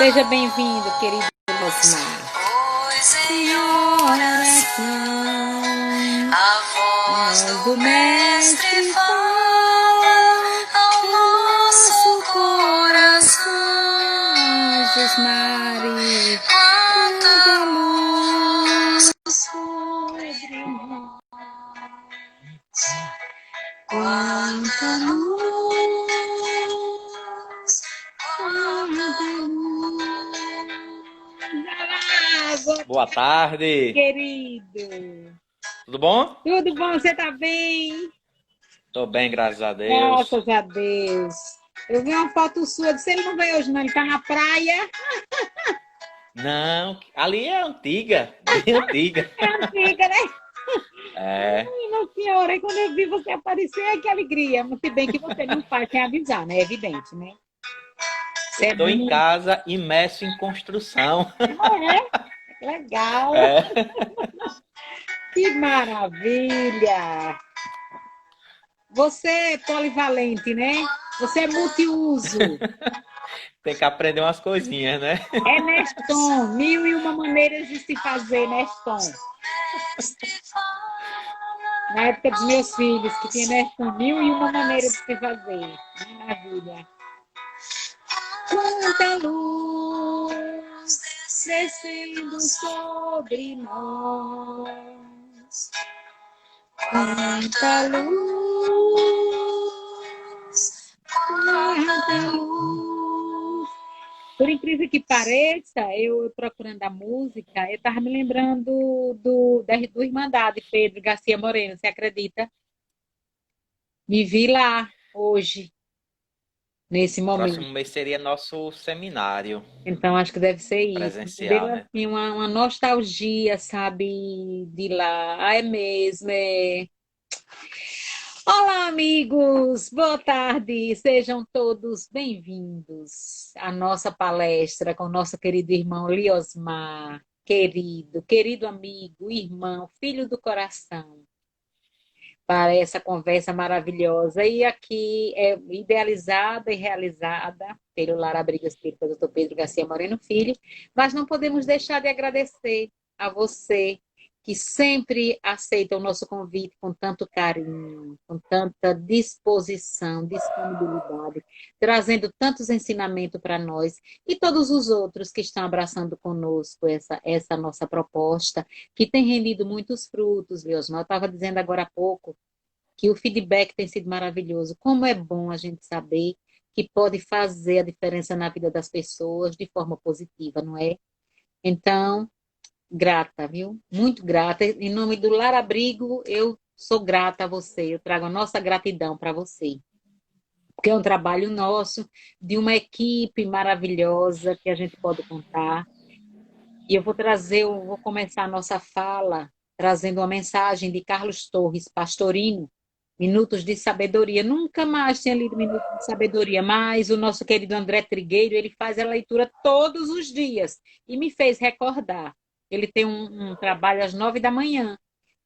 Seja bem-vindo, querido Osmar. Senhor, oração, A voz do Mestre fala ao nosso coração. Anjos, Mari, Quanta luz sobre nós. Quanta luz, quanta luz. Boa tarde. Querido. Tudo bom? Tudo bom? Você tá bem? Tô bem, graças a Deus. Graças a Deus. Eu vi uma foto sua, disse ele não veio hoje não, ele tá na praia. Não, ali é antiga, bem antiga. É antiga, né? É, Nossa senhora, e quando eu vi você aparecer, que alegria. Mas se bem que você não faz sem avisar, né? É evidente, né? Você é estou em muito... casa, imerso em construção. É, legal. É, Que maravilha. Você é polivalente, né? Você é multiuso. tem que aprender umas coisinhas, né? É Neston, 1001 maneiras de se fazer, Neston. Na época dos meus filhos, que tinha Neston, 1001 maneiras de se fazer. Maravilha. Quanta luz descendo sobre nós. Quanta luz, quanta luz. Por incrível que pareça, eu procurando a música, eu estava me lembrando do Irmandade, Pedro Garcia Moreno, você acredita? Me vi lá hoje, nesse momento. Próximo mês seria nosso seminário Então, acho que deve ser isso. Me deu presencial, né? assim, uma nostalgia, sabe, de lá. Ah, é mesmo, é. Olá, amigos! Boa tarde! Sejam todos bem-vindos à nossa palestra com o nosso querido irmão Liosmar, querido amigo, irmão, filho do coração, para essa conversa maravilhosa. E aqui é idealizada e realizada pelo Lar Abrigo Espírita Dr. Pedro Garcia Moreno Filho, mas não podemos deixar de agradecer a você que sempre aceita o nosso convite com tanto carinho, com tanta disposição, disponibilidade, trazendo tantos ensinamentos para nós e todos os outros que estão abraçando conosco essa nossa proposta, que tem rendido muitos frutos, Leosmar. Eu estava dizendo agora há pouco que o feedback tem sido maravilhoso. Como é bom a gente saber que pode fazer a diferença na vida das pessoas de forma positiva, não é? Então, grata, viu? Muito grata. Em nome do Lar Abrigo, eu sou grata a você. Eu trago a nossa gratidão para você. Porque é um trabalho nosso, de uma equipe maravilhosa que a gente pode contar. E eu vou começar a nossa fala trazendo uma mensagem de Carlos Torres Pastorino, Minutos de Sabedoria. Nunca mais tinha lido Minutos de Sabedoria, mas o nosso querido André Trigueiro, ele faz a leitura todos os dias e me fez recordar. Ele tem um trabalho às 9 da manhã.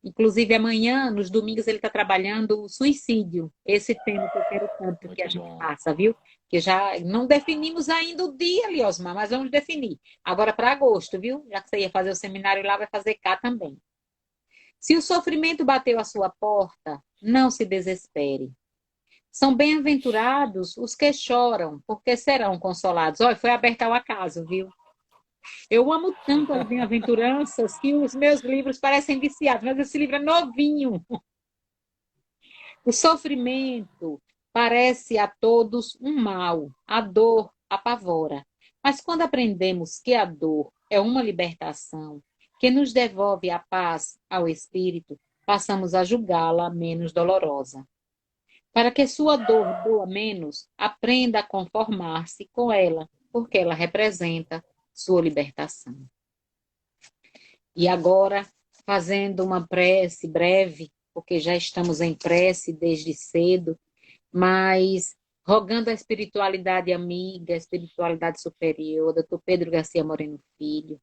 Inclusive, amanhã, nos domingos, ele está trabalhando o suicídio. Esse tema que eu quero tanto que a Muito gente bom. faça, viu? Que já não definimos ainda o dia, Liosmar, mas vamos definir. Agora para agosto, viu? Já que você ia fazer o seminário lá, vai fazer cá também. Se o sofrimento bateu à sua porta, não se desespere. São bem-aventurados os que choram, porque serão consolados. Olha, foi aberto ao acaso, viu? Eu amo tanto as bem-aventuranças que os meus livros parecem viciados, mas esse livro é novinho. O sofrimento parece a todos um mal, a dor apavora. Mas quando aprendemos que a dor é uma libertação, que nos devolve a paz ao espírito, passamos a julgá-la menos dolorosa. Para que sua dor doa menos, aprenda a conformar-se com ela, porque ela representa sua libertação. E agora, fazendo uma prece breve, porque já estamos em prece desde cedo, mas rogando a espiritualidade amiga, a espiritualidade superior, doutor Pedro Garcia Moreno Filho,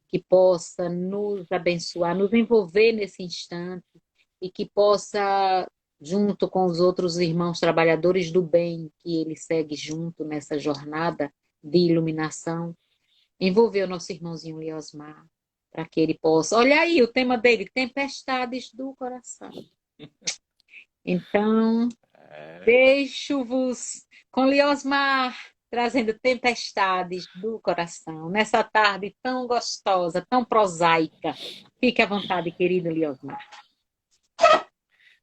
que possa nos abençoar, nos envolver nesse instante e que possa, junto com os outros irmãos trabalhadores do bem que ele segue junto nessa jornada de iluminação, envolver o nosso irmãozinho Liosmar, para que ele possa. Olha aí, o tema dele, tempestades do coração. Então, deixo-vos com Liosmar trazendo tempestades do coração, nessa tarde tão gostosa, tão prosaica. Fique à vontade, querido Liosmar.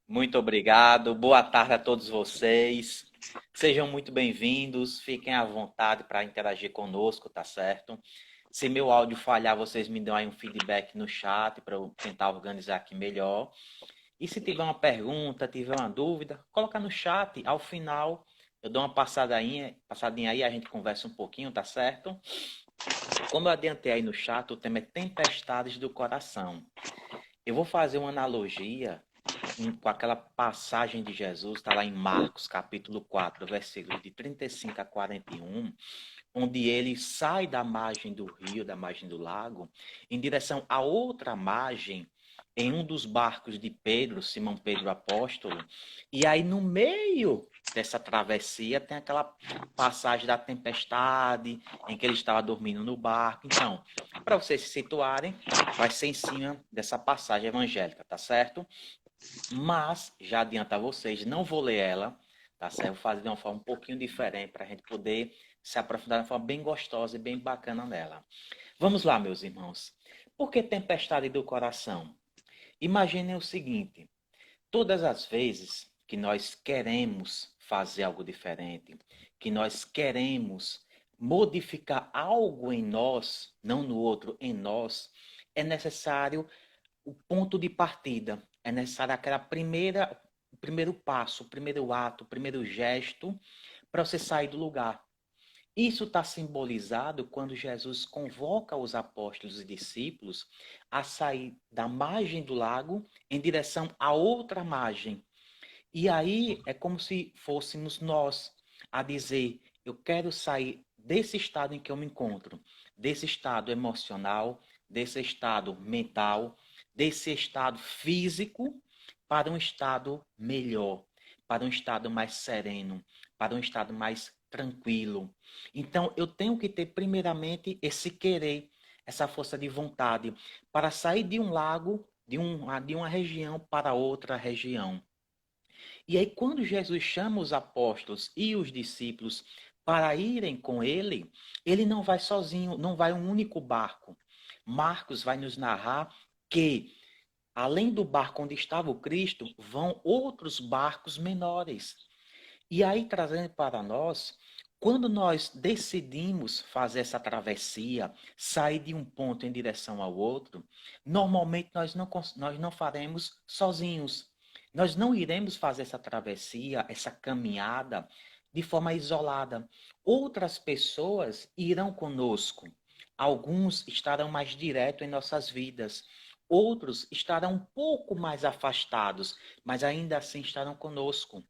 Muito obrigado. Boa tarde a todos vocês. Sejam muito bem-vindos. Fiquem à vontade para interagir conosco, tá certo? Se meu áudio falhar, vocês me dão aí um feedback no chat para eu tentar organizar aqui melhor. E se tiver uma pergunta, tiver uma dúvida, coloca no chat. Ao final, eu dou uma passadinha aí, a gente conversa um pouquinho, tá certo? Como eu adiantei aí no chat, o tema é tempestades do coração. Eu vou fazer uma analogia com aquela passagem de Jesus, está lá em Marcos, capítulo 4, versículos de 35 a 41, onde ele sai da margem do rio, da margem do lago, em direção a outra margem, em um dos barcos de Pedro, Simão Pedro apóstolo, e aí no meio dessa travessia tem aquela passagem da tempestade, em que ele estava dormindo no barco. Então, para vocês se situarem, vai ser em cima dessa passagem evangélica, tá certo? Mas, já adianto a vocês, não vou ler ela, tá certo? Vou fazer de uma forma um pouquinho diferente para a gente poder se aprofundar de uma forma bem gostosa e bem bacana nela. Vamos lá, meus irmãos. Por que tempestade do coração? Imaginem o seguinte: todas as vezes que nós queremos fazer algo diferente, que nós queremos modificar algo em nós, não no outro, em nós, é necessário o ponto de partida. É necessário o primeiro passo, o primeiro ato, o primeiro gesto para você sair do lugar. Isso está simbolizado quando Jesus convoca os apóstolos e discípulos a sair da margem do lago em direção à outra margem. E aí é como se fôssemos nós a dizer: eu quero sair desse estado em que eu me encontro, desse estado emocional, desse estado mental, desse estado físico, para um estado melhor, para um estado mais sereno, para um estado mais tranquilo. Então, eu tenho que ter, primeiramente, esse querer, essa força de vontade, para sair de um lago, de uma região para outra região. E aí, quando Jesus chama os apóstolos e os discípulos para irem com ele, ele não vai sozinho, não vai um único barco. Marcos vai nos narrar que, além do barco onde estava o Cristo, vão outros barcos menores. E aí, trazendo para nós, quando nós decidimos fazer essa travessia, sair de um ponto em direção ao outro, normalmente nós não faremos sozinhos. Nós não iremos fazer essa travessia, essa caminhada, de forma isolada. Outras pessoas irão conosco. Alguns estarão mais direto em nossas vidas. Outros estarão um pouco mais afastados, mas ainda assim estarão conosco.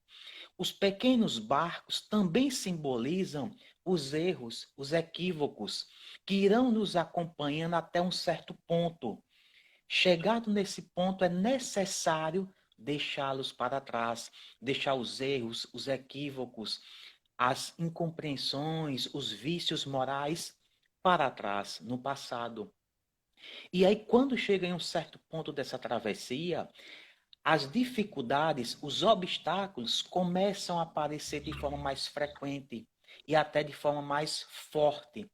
Os pequenos barcos também simbolizam os erros, os equívocos, que irão nos acompanhando até um certo ponto. Chegado nesse ponto, é necessário deixá-los para trás, deixar os erros, os equívocos, as incompreensões, os vícios morais para trás, no passado. E aí, quando chega em um certo ponto dessa travessia, as dificuldades, os obstáculos começam a aparecer de forma mais frequente e até de forma mais forte.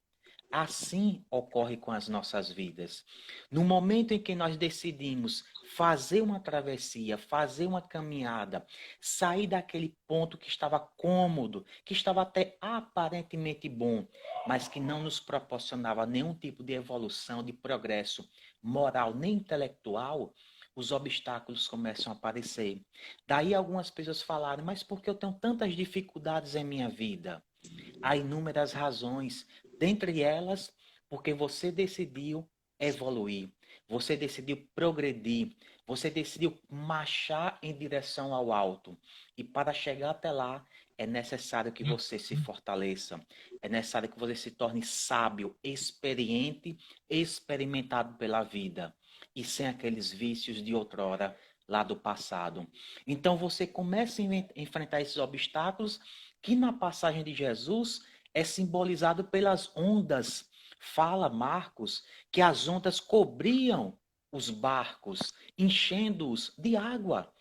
Assim ocorre com as nossas vidas. No momento em que nós decidimos fazer uma travessia, fazer uma caminhada, sair daquele ponto que estava cômodo, que estava até aparentemente bom, mas que não nos proporcionava nenhum tipo de evolução, de progresso moral nem intelectual, os obstáculos começam a aparecer. Daí algumas pessoas falaram: mas por que eu tenho tantas dificuldades em minha vida? Há inúmeras razões, dentre elas, porque você decidiu evoluir, você decidiu progredir, você decidiu marchar em direção ao alto. E para chegar até lá, é necessário que você se fortaleça, é necessário que você se torne sábio, experiente, experimentado pela vida, e sem aqueles vícios de outrora, lá do passado. Então você começa a enfrentar esses obstáculos que na passagem de Jesus é simbolizado pelas ondas, fala Marcos que as ondas cobriam os barcos, enchendo-os de água,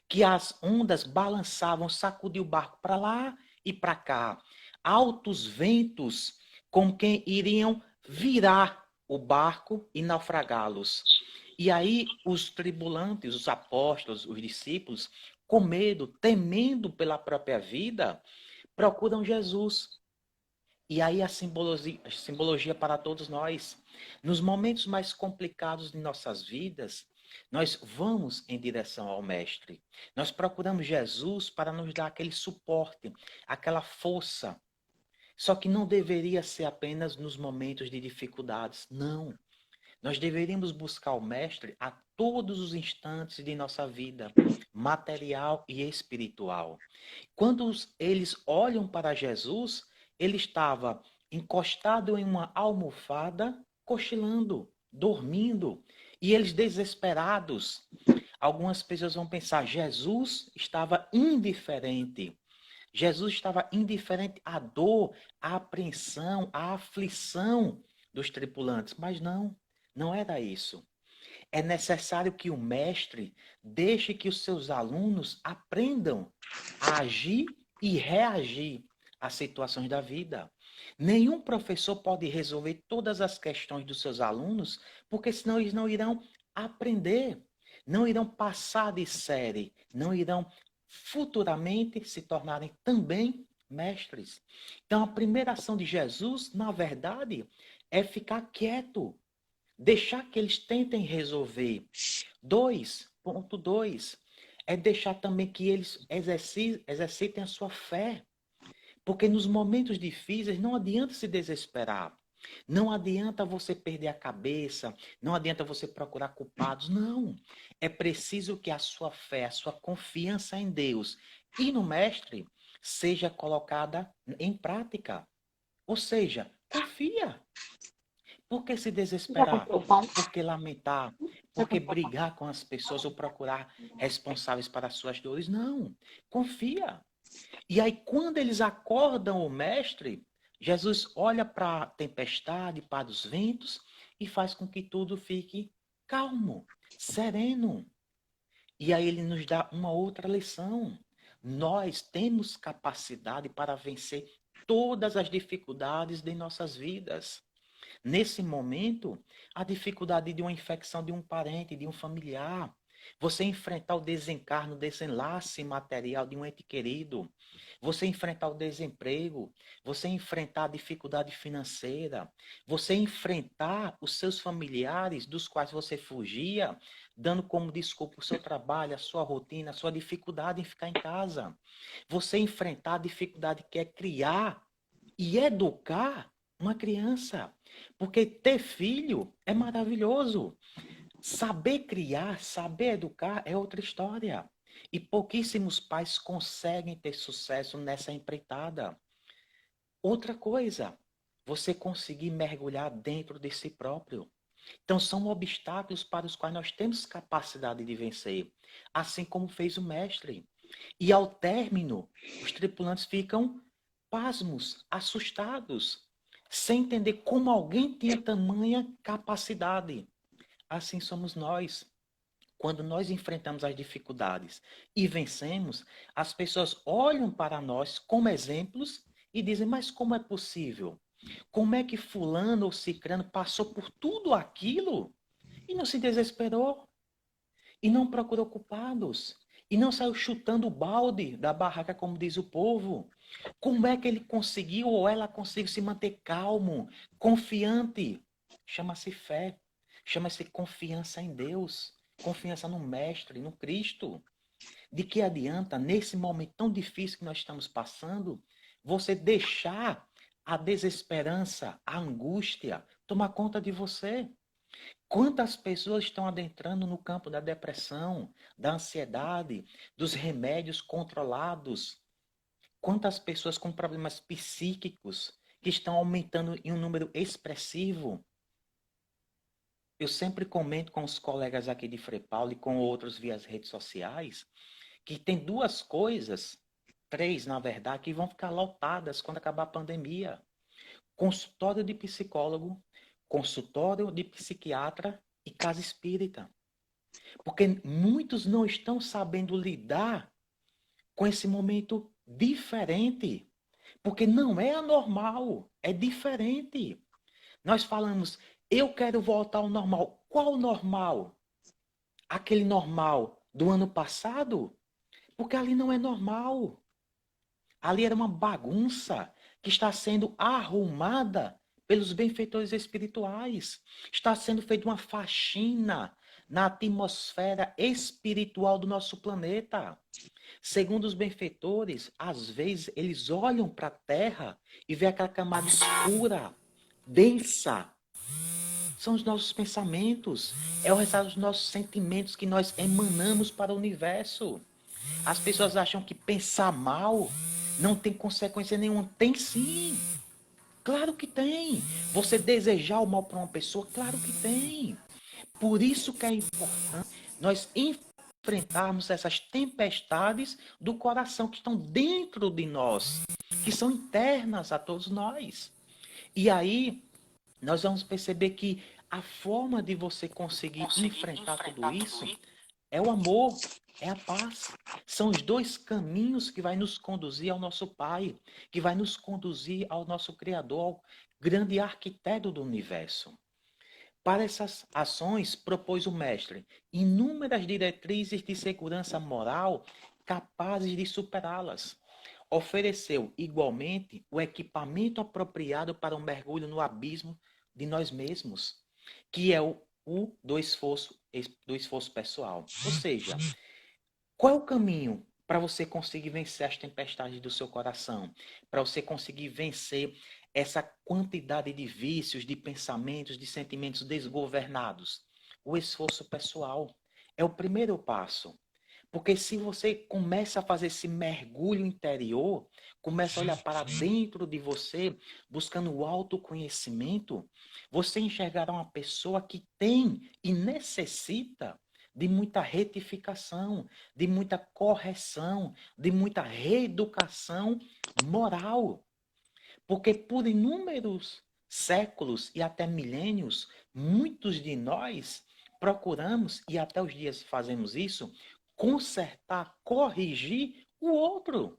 que as ondas balançavam, sacudiam o barco para lá e para cá. Altos ventos, como quem iriam virar o barco e naufragá-los. E aí os tripulantes, os apóstolos, os discípulos, com medo, temendo pela própria vida, procuram Jesus. E aí a simbologia para todos nós. Nos momentos mais complicados de nossas vidas, nós vamos em direção ao Mestre. Nós procuramos Jesus para nos dar aquele suporte, aquela força. Só que não deveria ser apenas nos momentos de dificuldades. Não. Nós deveríamos buscar o Mestre a todos os instantes de nossa vida, material e espiritual. Quando eles olham para Jesus, ele estava encostado em uma almofada, cochilando, dormindo. E eles desesperados. Algumas pessoas vão pensar, Jesus estava indiferente. Jesus estava indiferente à dor, à apreensão, à aflição dos tripulantes. Mas não, não era isso. É necessário que o mestre deixe que os seus alunos aprendam a agir e reagir às situações da vida. Nenhum professor pode resolver todas as questões dos seus alunos, porque senão eles não irão aprender, não irão passar de série, não irão futuramente se tornarem também mestres. Então, a primeira ação de Jesus, na verdade, é ficar quieto, deixar que eles tentem resolver. 2.2 é deixar também que eles exercitem a sua fé. Porque nos momentos difíceis não adianta se desesperar. Não adianta você perder a cabeça, não adianta você procurar culpados, não. É preciso que a sua fé, a sua confiança em Deus e no Mestre seja colocada em prática. Ou seja, confia. Por que se Já desesperar? comprou pão? Por que lamentar? Já Por que comprou pão? brigar com as pessoas ou procurar responsáveis para as suas dores? Não. Confia. E aí, quando eles acordam o mestre, Jesus olha para a tempestade, para os ventos e faz com que tudo fique calmo, sereno. E aí ele nos dá uma outra lição. Nós temos capacidade para vencer todas as dificuldades de nossas vidas. Nesse momento, a dificuldade de uma infecção de um parente, de um familiar, você enfrentar o desencarno, o desenlace material de um ente querido, você enfrentar o desemprego, você enfrentar a dificuldade financeira, você enfrentar os seus familiares dos quais você fugia, dando como desculpa o seu trabalho, a sua rotina, a sua dificuldade em ficar em casa. Você enfrentar a dificuldade que é criar e educar uma criança. Porque ter filho é maravilhoso. Saber criar, saber educar é outra história. E pouquíssimos pais conseguem ter sucesso nessa empreitada. Outra coisa, você conseguir mergulhar dentro de si próprio. Então, são obstáculos para os quais nós temos capacidade de vencer, assim como fez o mestre. E ao término, os tripulantes ficam pasmos, assustados, sem entender como alguém tinha tamanha capacidade. Assim somos nós. Quando nós enfrentamos as dificuldades e vencemos, as pessoas olham para nós como exemplos e dizem: mas como é possível? Como é que fulano ou cicrano passou por tudo aquilo e não se desesperou? E não procurou culpados? E não saiu chutando o balde da barraca, como diz o povo? Como é que ele conseguiu ou ela conseguiu se manter calmo, confiante? Chama-se fé, chama-se confiança em Deus, confiança no Mestre, no Cristo. De que adianta, nesse momento tão difícil que nós estamos passando, você deixar a desesperança, a angústia tomar conta de você? Quantas pessoas estão adentrando no campo da depressão, da ansiedade, dos remédios controlados? Quantas pessoas com problemas psíquicos que estão aumentando em um número expressivo? Eu sempre comento com os colegas aqui de Frei Paulo e com outros via as redes sociais que tem duas coisas, três na verdade, que vão ficar lotadas quando acabar a pandemia. Consultório de psicólogo consultório de psiquiatra e casa espírita. Porque muitos não estão sabendo lidar com esse momento diferente. Porque não é anormal, é diferente. Nós falamos, eu quero voltar ao normal. Qual normal? Aquele normal do ano passado? Porque ali não é normal. Ali era uma bagunça que está sendo arrumada pelos benfeitores espirituais. Está sendo feita uma faxina na atmosfera espiritual do nosso planeta. Segundo os benfeitores, às vezes eles olham para a Terra e vê aquela camada escura, densa. São os nossos pensamentos, é o resultado dos nossos sentimentos que nós emanamos para o universo. As pessoas acham que pensar mal não tem consequência nenhuma. Tem sim. Claro que tem. Você desejar o mal para uma pessoa, claro que tem. Por isso que é importante nós enfrentarmos essas tempestades do coração que estão dentro de nós, que são internas a todos nós. E aí nós vamos perceber que a forma de você conseguir enfrentar tudo isso é o amor, é a paz. São os dois caminhos que vai nos conduzir ao nosso Pai, que vai nos conduzir ao nosso Criador, ao grande arquiteto do universo. Para essas ações, propôs o mestre inúmeras diretrizes de segurança moral capazes de superá-las. Ofereceu, igualmente, o equipamento apropriado para o mergulho no abismo de nós mesmos, que é o do esforço pessoal. Ou seja, qual é o caminho para você conseguir vencer as tempestades do seu coração? Para você conseguir vencer essa quantidade de vícios, de pensamentos, de sentimentos desgovernados? O esforço pessoal é o primeiro passo. Porque se você começa a fazer esse mergulho interior, começa a olhar para dentro de você, buscando o autoconhecimento, você enxergará uma pessoa que tem e necessita de muita retificação, de muita correção, de muita reeducação moral. Porque por inúmeros séculos e até milênios, muitos de nós procuramos, e até os dias fazemos isso, consertar, corrigir o outro.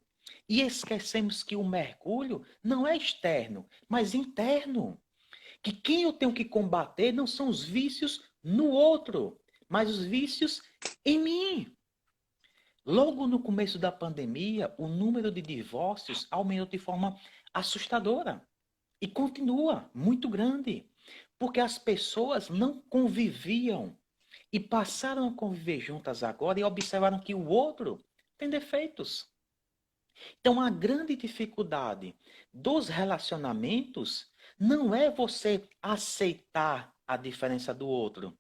E esquecemos que o mergulho não é externo, mas interno. Que quem eu tenho que combater não são os vícios no outro, mas os vícios em mim. Logo no começo da pandemia, o número de divórcios aumentou de forma assustadora e continua muito grande, porque as pessoas não conviviam e passaram a conviver juntas agora e observaram que o outro tem defeitos. Então, a grande dificuldade dos relacionamentos não é você aceitar a diferença do outro,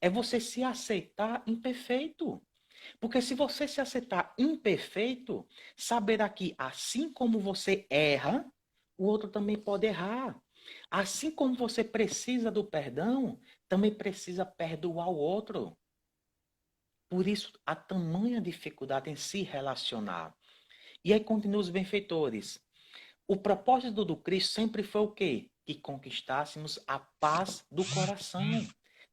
é você se aceitar imperfeito. Porque se você se aceitar imperfeito, saberá que assim como você erra, o outro também pode errar. Assim como você precisa do perdão, também precisa perdoar o outro. Por isso, a tamanha dificuldade em se relacionar. E aí continua os benfeitores. O propósito do Cristo sempre foi o quê? Que conquistássemos a paz do coração.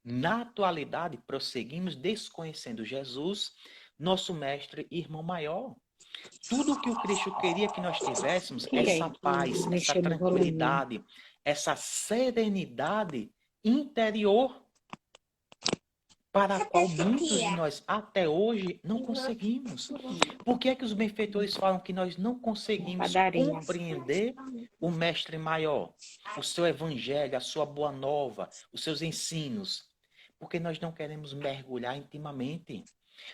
Na atualidade, prosseguimos desconhecendo Jesus, nosso mestre e irmão maior. Tudo que o Cristo queria que nós tivéssemos, essa paz, essa Mexer no volume. tranquilidade, essa serenidade interior, para a qual muitos de nós até hoje não conseguimos. Por que é que os benfeitores falam que nós não conseguimos Padarinha. compreender o mestre maior, o seu evangelho, a sua boa nova, os seus ensinos? Porque nós não queremos mergulhar intimamente.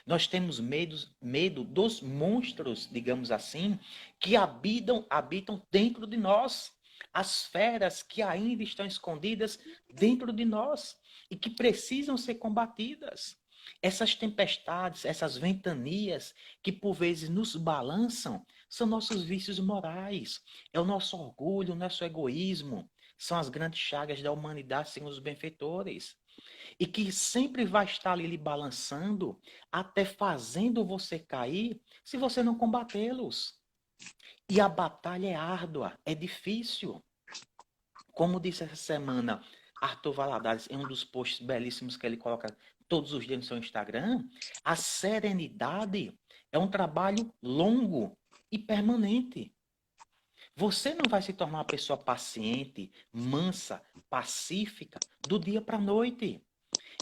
Nós temos medo dos monstros, digamos assim, que habitam dentro de nós. As feras que ainda estão escondidas dentro de nós e que precisam ser combatidas. Essas tempestades, essas ventanias que por vezes nos balançam, são nossos vícios morais. É o nosso orgulho, o nosso egoísmo. São as grandes chagas da humanidade, segundo os benfeitores. E que sempre vai estar ali lhe balançando, até fazendo você cair, se você não combatê-los. E a batalha é árdua, é difícil. Como disse essa semana Arthur Valadares, em um dos posts belíssimos que ele coloca todos os dias no seu Instagram, a serenidade é um trabalho longo e permanente. Você não vai se tornar uma pessoa paciente, mansa, pacífica do dia para a noite.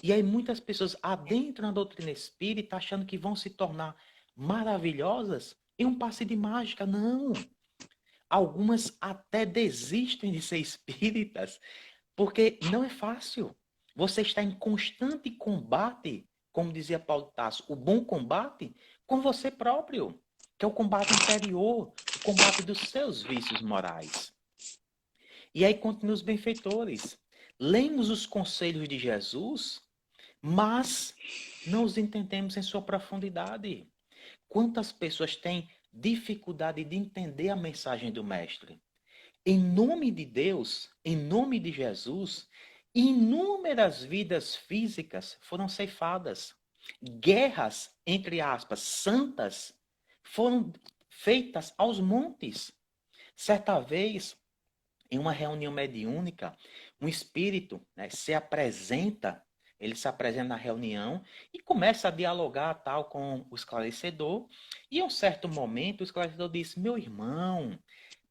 E aí muitas pessoas adentram a doutrina espírita achando que vão se tornar maravilhosas em um passe de mágica. Não. Algumas até desistem de ser espíritas porque não é fácil. Você está em constante combate, como dizia Paulo Tasso, o bom combate com você próprio, que é o combate interior, o combate dos seus vícios morais. E aí continua os benfeitores. Lemos os conselhos de Jesus, mas não os entendemos em sua profundidade. Quantas pessoas têm dificuldade de entender a mensagem do Mestre? Em nome de Deus, em nome de Jesus, inúmeras vidas físicas foram ceifadas. Guerras, entre aspas, santas, foram feitas aos montes. Certa vez, em uma reunião mediúnica, um espírito, né, ele se apresenta na reunião e começa a dialogar tal com o esclarecedor. E em um certo momento, o esclarecedor disse: meu irmão,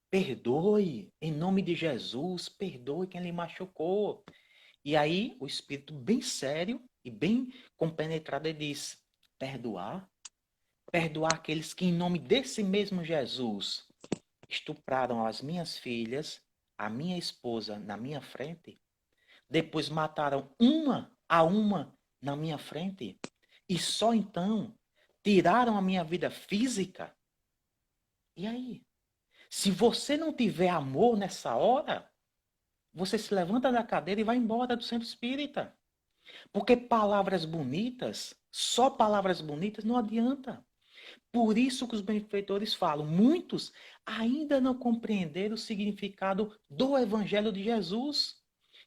perdoe, em nome de Jesus, perdoe quem lhe machucou. E aí o espírito, bem sério e bem compenetrado, ele diz: perdoar? Perdoar aqueles que, em nome desse mesmo Jesus, estupraram as minhas filhas, a minha esposa na minha frente, depois mataram uma a uma na minha frente, e só então tiraram a minha vida física? E aí? Se você não tiver amor nessa hora, você se levanta da cadeira e vai embora do centro espírita. Porque palavras bonitas, só palavras bonitas não adianta. Por isso que os benfeitores falam, muitos ainda não compreenderam o significado do Evangelho de Jesus,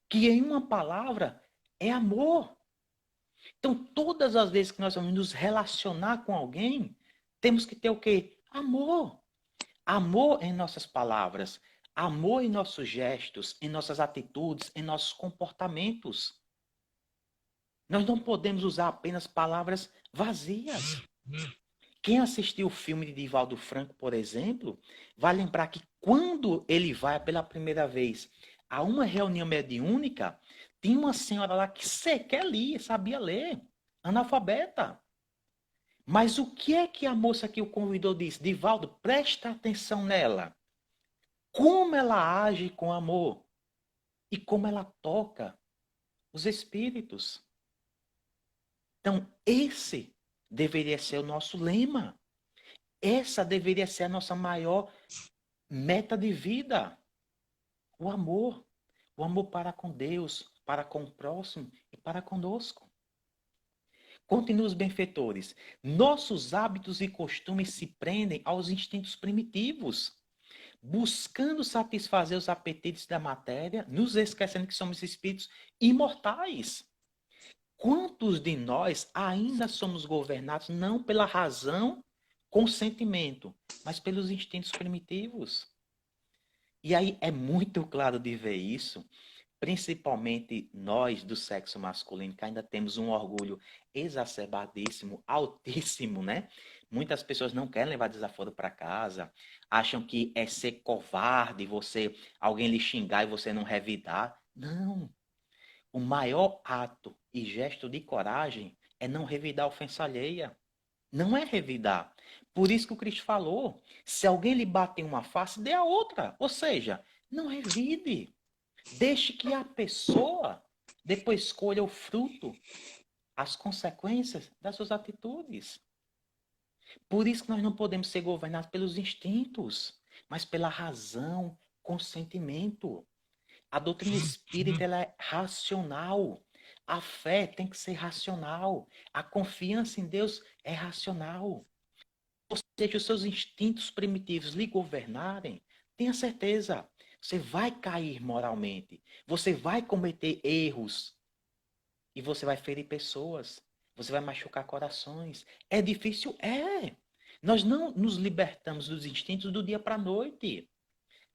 que em uma palavra é amor. Então, todas as vezes que nós vamos nos relacionar com alguém, temos que ter o quê? Amor. Amor em nossas palavras, amor em nossos gestos, em nossas atitudes, em nossos comportamentos. Nós não podemos usar apenas palavras vazias. Quem assistiu o filme de Divaldo Franco, por exemplo, vai lembrar que quando ele vai pela primeira vez a uma reunião mediúnica, tinha uma senhora lá que sequer lia, sabia ler, analfabeta. Mas o que é que a moça que o convidou disse? Divaldo, presta atenção nela. Como ela age com amor e como ela toca os espíritos. Então, esse deveria ser o nosso lema. Essa deveria ser a nossa maior meta de vida. O amor. O amor para com Deus, para com o próximo e para conosco. Continua os benfeitores. Nossos hábitos e costumes se prendem aos instintos primitivos, buscando satisfazer os apetites da matéria, nos esquecendo que somos espíritos imortais. Quantos de nós ainda somos governados não pela razão com sentimento, mas pelos instintos primitivos? E aí é muito claro de ver isso, principalmente nós do sexo masculino, que ainda temos um orgulho exacerbadíssimo, altíssimo, né? Muitas pessoas não querem levar desaforo para casa, acham que é ser covarde, alguém lhe xingar e você não revidar. Não. O maior ato e gesto de coragem é não revidar a ofensa alheia. Não é revidar. Por isso que o Cristo falou, se alguém lhe bate em uma face, dê a outra. Ou seja, não revide. Deixe que a pessoa depois escolha o fruto, as consequências das suas atitudes. Por isso que nós não podemos ser governados pelos instintos, mas pela razão, consentimento. A doutrina espírita ela é racional. A fé tem que ser racional. A confiança em Deus é racional. Ou seja, os seus instintos primitivos lhe governarem, tenha certeza, você vai cair moralmente. Você vai cometer erros. E você vai ferir pessoas. Você vai machucar corações. É difícil? É. Nós não nos libertamos dos instintos do dia para a noite.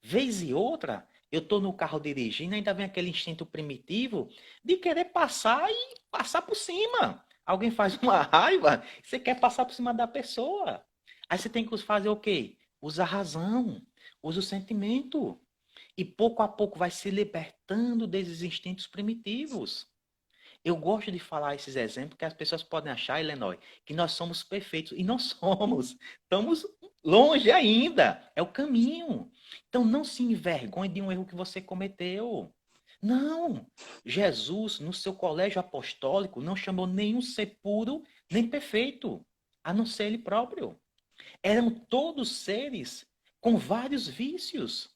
Vez e outra, Eu estou no carro dirigindo, ainda vem aquele instinto primitivo de querer passar e passar por cima. Alguém faz uma raiva, você quer passar por cima da pessoa. Aí você tem que fazer o quê? Usa a razão, usa o sentimento. E pouco a pouco vai se libertando desses instintos primitivos. Eu gosto de falar esses exemplos, porque as pessoas podem achar, Elenói, que nós somos perfeitos. E não somos. Estamos longe ainda. É o caminho. Então não se envergonhe de um erro que você cometeu. Não. Jesus, no seu colégio apostólico, não chamou nenhum ser puro nem perfeito, a não ser ele próprio. Eram todos seres com vários vícios.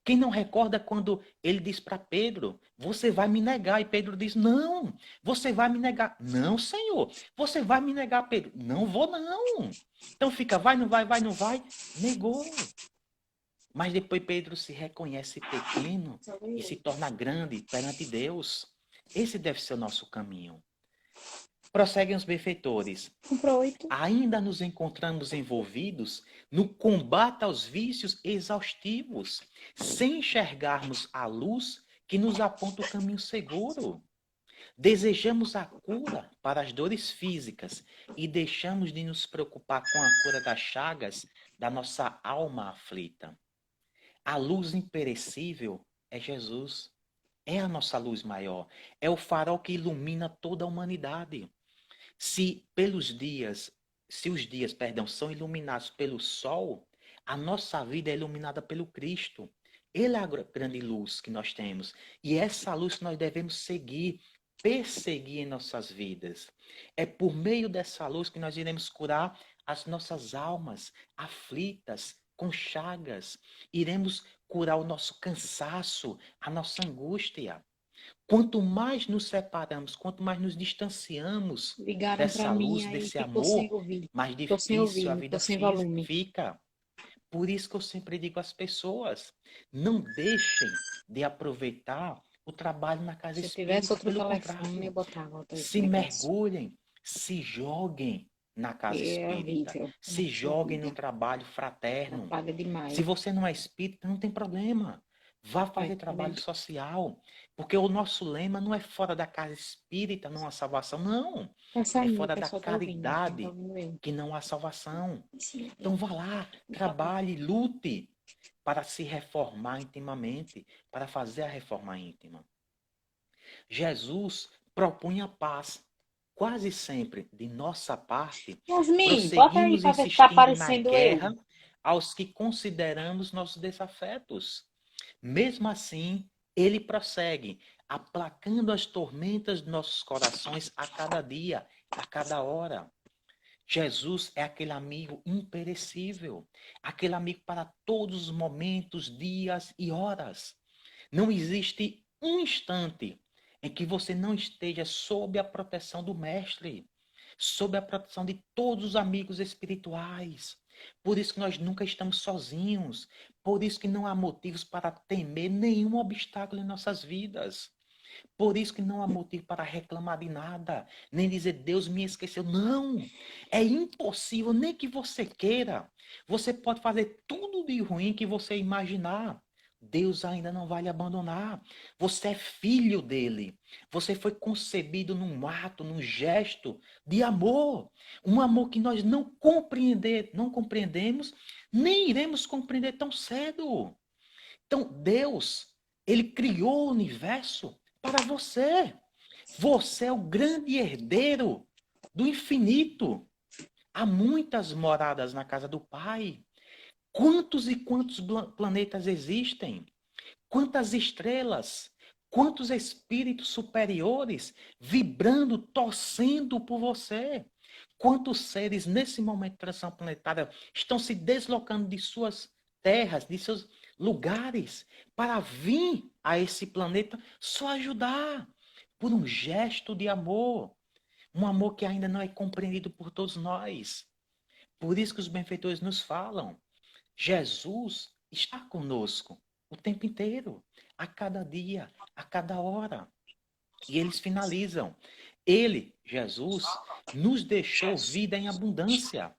Quem não recorda quando ele diz para Pedro, você vai me negar? E Pedro diz, não, você vai me negar. Não, Senhor, você vai me negar, Pedro. Não vou, não. Então fica, vai, não vai, vai, não vai. Negou. Mas depois Pedro se reconhece pequeno e se torna grande perante Deus. Esse deve ser o nosso caminho. Prosseguem os benfeitores. Comprou 8. Ainda nos encontramos envolvidos no combate aos vícios exaustivos, sem enxergarmos a luz que nos aponta o caminho seguro. Desejamos a cura para as dores físicas e deixamos de nos preocupar com a cura das chagas da nossa alma aflita. A luz imperecível é Jesus. É a nossa luz maior. É o farol que ilumina toda a humanidade. Se os dias, são iluminados pelo sol, a nossa vida é iluminada pelo Cristo. Ele é a grande luz que nós temos. E essa luz que nós devemos seguir, perseguir em nossas vidas. É por meio dessa luz que nós iremos curar as nossas almas aflitas, com chagas. Iremos curar o nosso cansaço, a nossa angústia. Quanto mais nos separamos, quanto mais nos distanciamos Ligaram dessa para mim luz, aí, desse ficou sem amor, ouvir. mais Tô sem difícil a ouvir, tô vida sem volume. fica. Por isso que eu sempre digo às pessoas, não deixem de aproveitar o trabalho na casa Se tivesse espírita, outro pelo telefone, eu contrário, botava outro se negócio. mergulhem, se joguem na casa É espírita, horrível. se Nossa joguem no vida. trabalho fraterno. Atrapalha demais. Se você não é espírita, não tem problema. Vá fazer trabalho social. Porque o nosso lema não é fora da casa espírita, não há salvação. Não. Essa É aí, o fora da pessoal tá ouvindo, quem tá caridade ouvindo eu. que não há salvação. Sim, Então vá lá, trabalhe, lute para se reformar intimamente, para fazer a reforma íntima. Jesus propunha paz. Quase sempre, de nossa parte, Yasmin, bota aí prosseguimos para ver se tá insistindo na aparecendo eu. guerra aos que consideramos nossos desafetos. Mesmo assim, ele prossegue, aplacando as tormentas de nossos corações a cada dia, a cada hora. Jesus é aquele amigo imperecível, aquele amigo para todos os momentos, dias e horas. Não existe um instante em que você não esteja sob a proteção do Mestre, sob a proteção de todos os amigos espirituais. Por isso que nós nunca estamos sozinhos. Por isso que não há motivos para temer nenhum obstáculo em nossas vidas. Por isso que não há motivo para reclamar de nada, nem dizer Deus me esqueceu. Não, é impossível, nem que você queira. Você pode fazer tudo de ruim que você imaginar. Deus ainda não vai lhe abandonar. Você é filho dele. Você foi concebido num ato, num gesto de amor. Um amor que nós não compreendemos, nem iremos compreender tão cedo. Então, Deus, ele criou o universo para você. Você é o grande herdeiro do infinito. Há muitas moradas na casa do Pai. Quantos e quantos planetas existem? Quantas estrelas? Quantos espíritos superiores vibrando, torcendo por você? Quantos seres nesse momento de transição planetária estão se deslocando de suas terras, de seus lugares, para vir a esse planeta só ajudar por um gesto de amor, um amor que ainda não é compreendido por todos nós. Por isso que os benfeitores nos falam, Jesus está conosco o tempo inteiro, a cada dia, a cada hora. E eles finalizam. Ele, Jesus, nos deixou vida em abundância.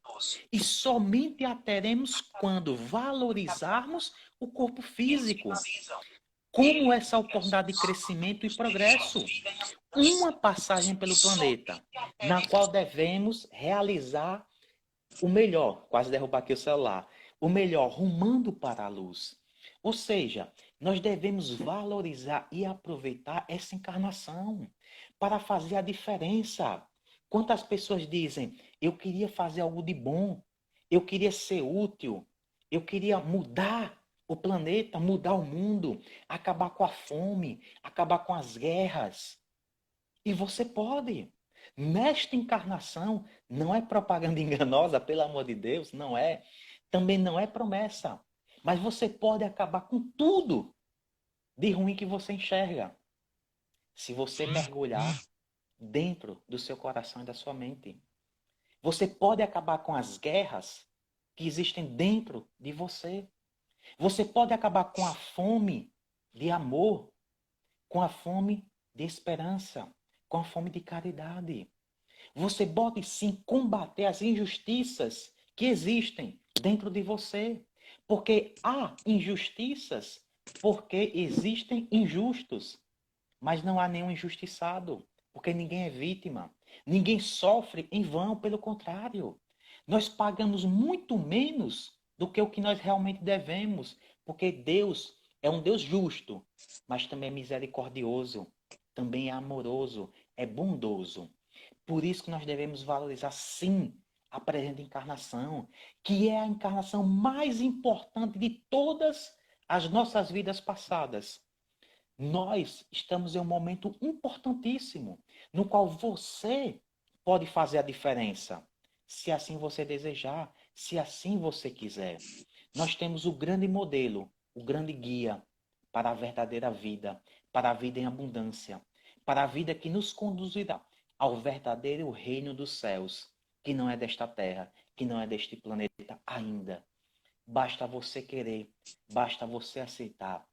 E somente a teremos quando valorizarmos o corpo físico. como essa oportunidade de crescimento e progresso. Uma passagem pelo planeta, na qual devemos realizar o melhor, quase derrubar aqui o celular, o melhor, rumando para a luz. Ou seja, nós devemos valorizar e aproveitar essa encarnação para fazer a diferença. Quantas pessoas dizem, eu queria fazer algo de bom, eu queria ser útil, eu queria mudar o planeta, mudar o mundo, acabar com a fome, acabar com as guerras. E você pode. Nesta encarnação, não é propaganda enganosa, pelo amor de Deus, não é. Também não é promessa. Mas você pode acabar com tudo de ruim que você enxerga. Se você mergulhar dentro do seu coração e da sua mente. Você pode acabar com as guerras que existem dentro de você. Você pode acabar com a fome de amor, com a fome de esperança, com a fome de caridade. Você pode sim combater as injustiças que existem dentro de você. Porque há injustiças, porque existem injustos. Mas não há nenhum injustiçado, porque ninguém é vítima. Ninguém sofre em vão, pelo contrário. Nós pagamos muito menos do que o que nós realmente devemos, porque Deus é um Deus justo, mas também é misericordioso, também é amoroso, é bondoso. Por isso que nós devemos valorizar, sim, a presente encarnação, que é a encarnação mais importante de todas as nossas vidas passadas. Nós estamos em um momento importantíssimo, no qual você pode fazer a diferença, se assim você desejar, se assim você quiser. Nós temos o grande modelo, o grande guia para a verdadeira vida, para a vida em abundância, para a vida que nos conduzirá ao verdadeiro reino dos céus, que não é desta terra, que não é deste planeta ainda. Basta você querer, basta você aceitar.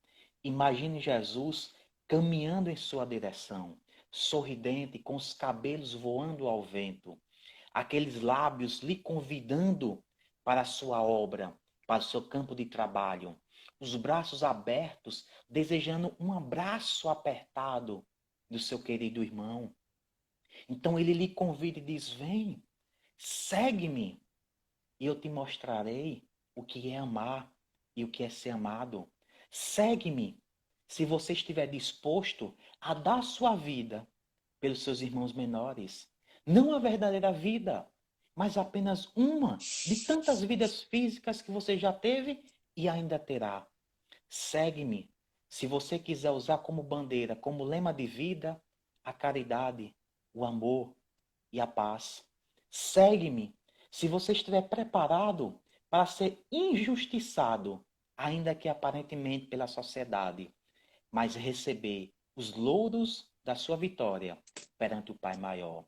Imagine Jesus caminhando em sua direção, sorridente, com os cabelos voando ao vento, aqueles lábios lhe convidando para a sua obra, para o seu campo de trabalho, os braços abertos, desejando um abraço apertado do seu querido irmão. Então ele lhe convida e diz: vem, segue-me, e eu te mostrarei o que é amar e o que é ser amado. Segue-me, se você estiver disposto a dar sua vida pelos seus irmãos menores. Não a verdadeira vida, mas apenas uma de tantas vidas físicas que você já teve e ainda terá. Segue-me, se você quiser usar como bandeira, como lema de vida, a caridade, o amor e a paz. Segue-me, se você estiver preparado para ser injustiçado, ainda que aparentemente pela sociedade, mas receber os louros da sua vitória perante o Pai maior.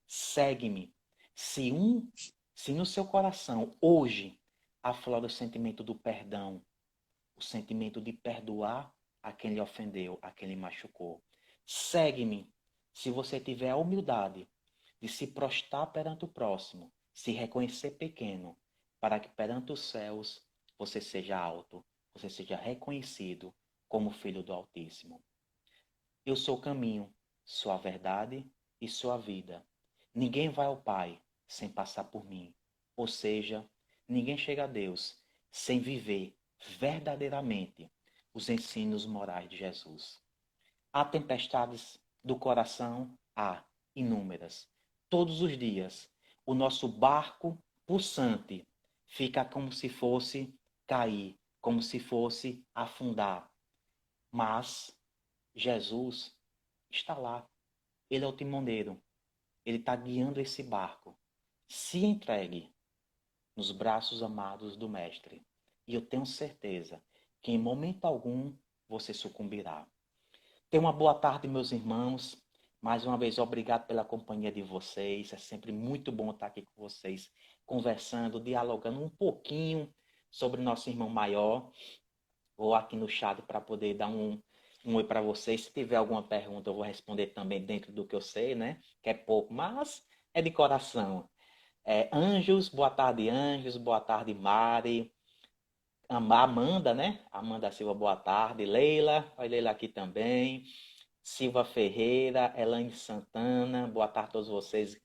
Segue-me, se se no seu coração hoje aflora o sentimento do perdão, o sentimento de perdoar a quem lhe ofendeu, a quem lhe machucou. Segue-me, se você tiver a humildade de se prostrar perante o próximo, se reconhecer pequeno, para que perante os céus você seja alto, você seja reconhecido como filho do Altíssimo. Eu sou o caminho, sou a verdade e sou a vida. Ninguém vai ao Pai sem passar por mim. Ou seja, ninguém chega a Deus sem viver verdadeiramente os ensinos morais de Jesus. Há tempestades do coração? Há inúmeras. Todos os dias, o nosso barco pulsante fica como se fosse cair, como se fosse afundar. Mas Jesus está lá. Ele é o timoneiro. Ele está guiando esse barco. Se entregue nos braços amados do Mestre. E eu tenho certeza que em momento algum você sucumbirá. Tenha uma boa tarde, meus irmãos. Mais uma vez, obrigado pela companhia de vocês. É sempre muito bom estar aqui com vocês, conversando, dialogando um pouquinho sobre nosso irmão maior. Vou aqui no chat para poder dar um oi para vocês. Se tiver alguma pergunta, eu vou responder também dentro do que eu sei, né? Que é pouco, mas é de coração. Anjos, boa tarde, Anjos. Boa tarde, Mari. Amanda, né? Amanda Silva, boa tarde. Leila, olha Leila aqui também. Silva Ferreira, Elaine Santana, boa tarde a todos vocês.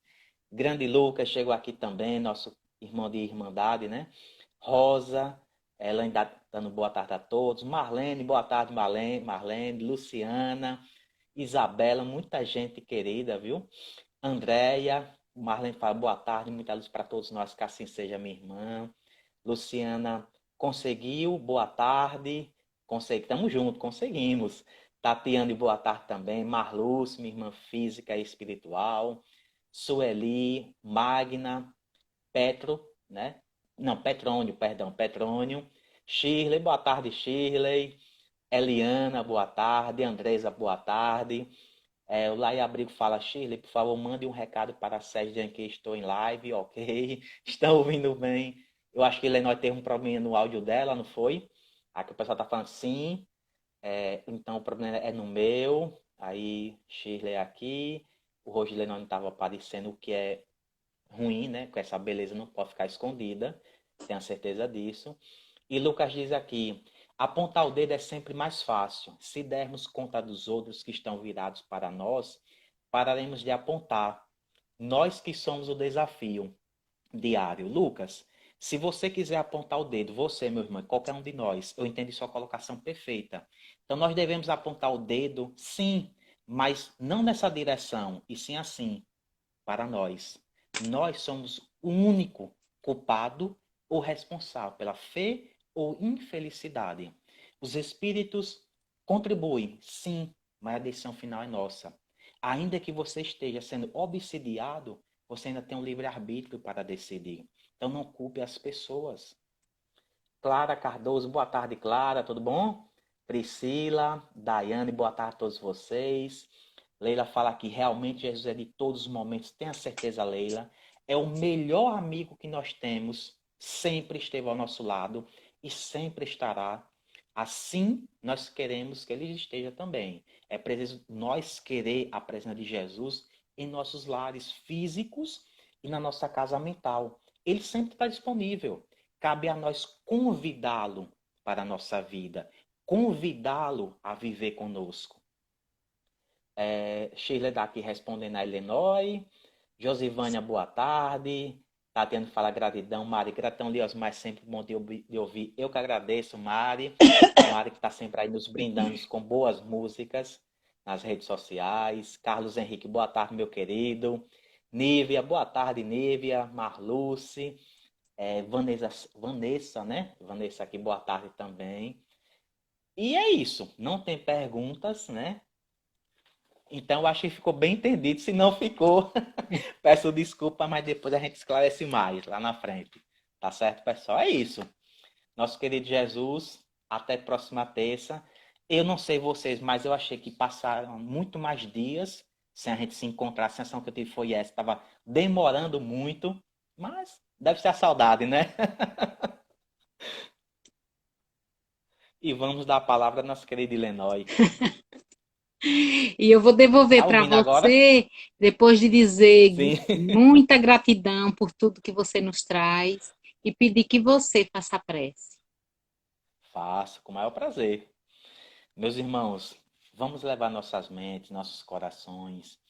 Grande Lucas chegou aqui também, nosso irmão de Irmandade, né? Rosa, Elaine dando boa tarde a todos. Marlene, boa tarde, Marlene, Luciana, Isabela, muita gente querida, viu? Andréia, Marlene fala boa tarde, muita luz para todos nós, que assim seja, minha irmã. Luciana conseguiu, boa tarde. Estamos juntos, conseguimos. Tatiane, boa tarde também. Marluce, minha irmã física e espiritual. Sueli, Magna, Petro, né? Não, Petrônio, perdão, Petrônio. Shirley, boa tarde, Shirley. Eliana, boa tarde. Andresa, boa tarde. O Lai Abrigo fala, Shirley, por favor, mande um recado para a Sérgio em que estou em live, ok? Estão ouvindo bem? Eu acho que Lenói teve um problema no áudio dela, não foi? Aqui o pessoal está falando sim, então o problema é no meu. Aí Shirley aqui, o rosto de Lenói não estava aparecendo, o que é ruim, né? Com essa beleza não pode ficar escondida, tenho certeza disso. E Lucas diz aqui, apontar o dedo é sempre mais fácil. Se dermos conta dos outros que estão virados para nós, pararemos de apontar. Nós que somos o desafio diário. Lucas, se você quiser apontar o dedo, você, meu irmão, qualquer um de nós, eu entendi sua colocação perfeita. Então nós devemos apontar o dedo, sim, mas não nessa direção, e sim assim, para nós. Nós somos o único culpado ou responsável pela fé ou infelicidade. Os espíritos contribuem, sim, mas a decisão final é nossa. Ainda que você esteja sendo obsidiado, você ainda tem um livre-arbítrio para decidir. Então não culpe as pessoas. Clara Cardoso, boa tarde, Clara, tudo bom? Priscila, Daiane, boa tarde a todos vocês. Leila fala que realmente Jesus é de todos os momentos, tenha certeza, Leila. É o melhor amigo que nós temos, sempre esteve ao nosso lado e sempre estará. Assim, nós queremos que ele esteja também. É preciso nós querer a presença de Jesus em nossos lares físicos e na nossa casa mental. Ele sempre está disponível. Cabe a nós convidá-lo para a nossa vida, convidá-lo a viver conosco. Sheila está aqui respondendo a Elenoi. Josivânia, boa tarde. Tatiana fala gratidão. Mari, gratidão, Lios, mas sempre bom de ouvir. Eu que agradeço, Mari. Mari que está sempre aí nos brindando com boas músicas nas redes sociais. Carlos Henrique, boa tarde, meu querido. Nívia, boa tarde, Nívia. Marluce. Vanessa, né? Vanessa aqui, boa tarde também. E é isso. Não tem perguntas, né? Então, eu acho que ficou bem entendido. Se não ficou, peço desculpa, mas depois a gente esclarece mais lá na frente. Tá certo, pessoal? É isso. Nosso querido Jesus, até próxima terça. Eu não sei vocês, mas eu achei que passaram muito mais dias sem a gente se encontrar. A sensação que eu tive foi essa. Estava demorando muito, mas deve ser a saudade, né? E vamos dar a palavra à nossa querida Ilenói. E eu vou devolver Tá para ouvindo agora? você, depois de dizer Sim. muita gratidão por tudo que você nos traz e pedir que você faça a prece. Faço, com o maior prazer. Meus irmãos, vamos levar nossas mentes, nossos corações,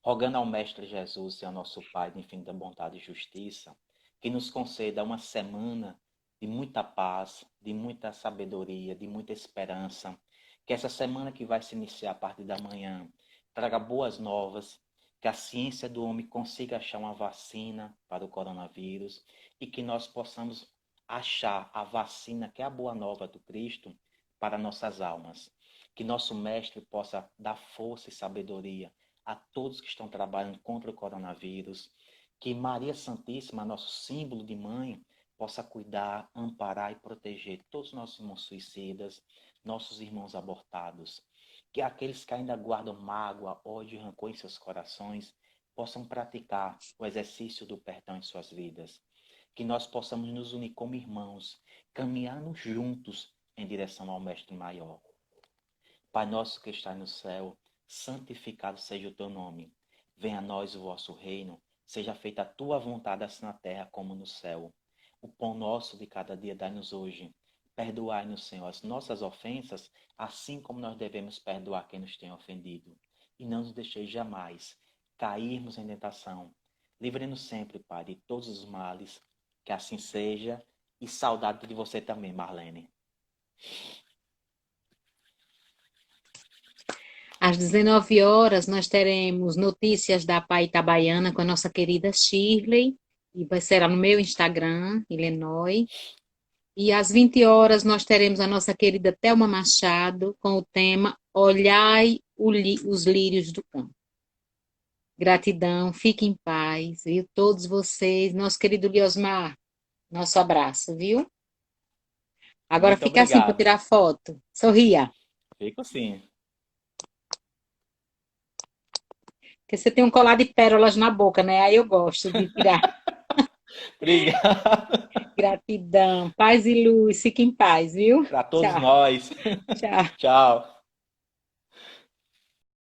rogando ao Mestre Jesus e ao nosso Pai de infinita bondade e justiça, que nos conceda uma semana de muita paz, de muita sabedoria, de muita esperança. Que essa semana que vai se iniciar a partir da manhã traga boas novas, que a ciência do homem consiga achar uma vacina para o coronavírus e que nós possamos achar a vacina, que é a boa nova do Cristo, para nossas almas. Que nosso Mestre possa dar força e sabedoria a todos que estão trabalhando contra o coronavírus. Que Maria Santíssima, nosso símbolo de mãe, possa cuidar, amparar e proteger todos os nossos irmãos suicidas, nossos irmãos abortados. Que aqueles que ainda guardam mágoa, ódio e rancor em seus corações possam praticar o exercício do perdão em suas vidas. Que nós possamos nos unir como irmãos, caminhando juntos em direção ao Mestre Maior. Pai nosso que está no céu, santificado seja o teu nome. Venha a nós o vosso reino, seja feita a tua vontade assim na terra como no céu. O pão nosso de cada dia dai-nos hoje. Perdoai-nos, Senhor, as nossas ofensas, assim como nós devemos perdoar quem nos tem ofendido. E não nos deixeis jamais cairmos em tentação. Livre-nos sempre, Pai, de todos os males, que assim seja. E saudade de você também, Marlene. Às 19 horas, nós teremos notícias da Pai Itabaiana com a nossa querida Shirley, e vai ser no meu Instagram, Illinois. E às 20 horas, nós teremos a nossa querida Thelma Machado com o tema Olhai os lírios do campo. Gratidão, fiquem em paz, viu? Todos vocês, nosso querido Liosmar, nosso abraço, viu? Agora Muito fica assim para obrigado. tirar foto. Sorria. Fico sim. Porque você tem um colar de pérolas na boca, né? Aí eu gosto de tirar. Obrigado. Gratidão, paz e luz, fique em paz, viu? Para todos Tchau, nós. tchau. Tchau.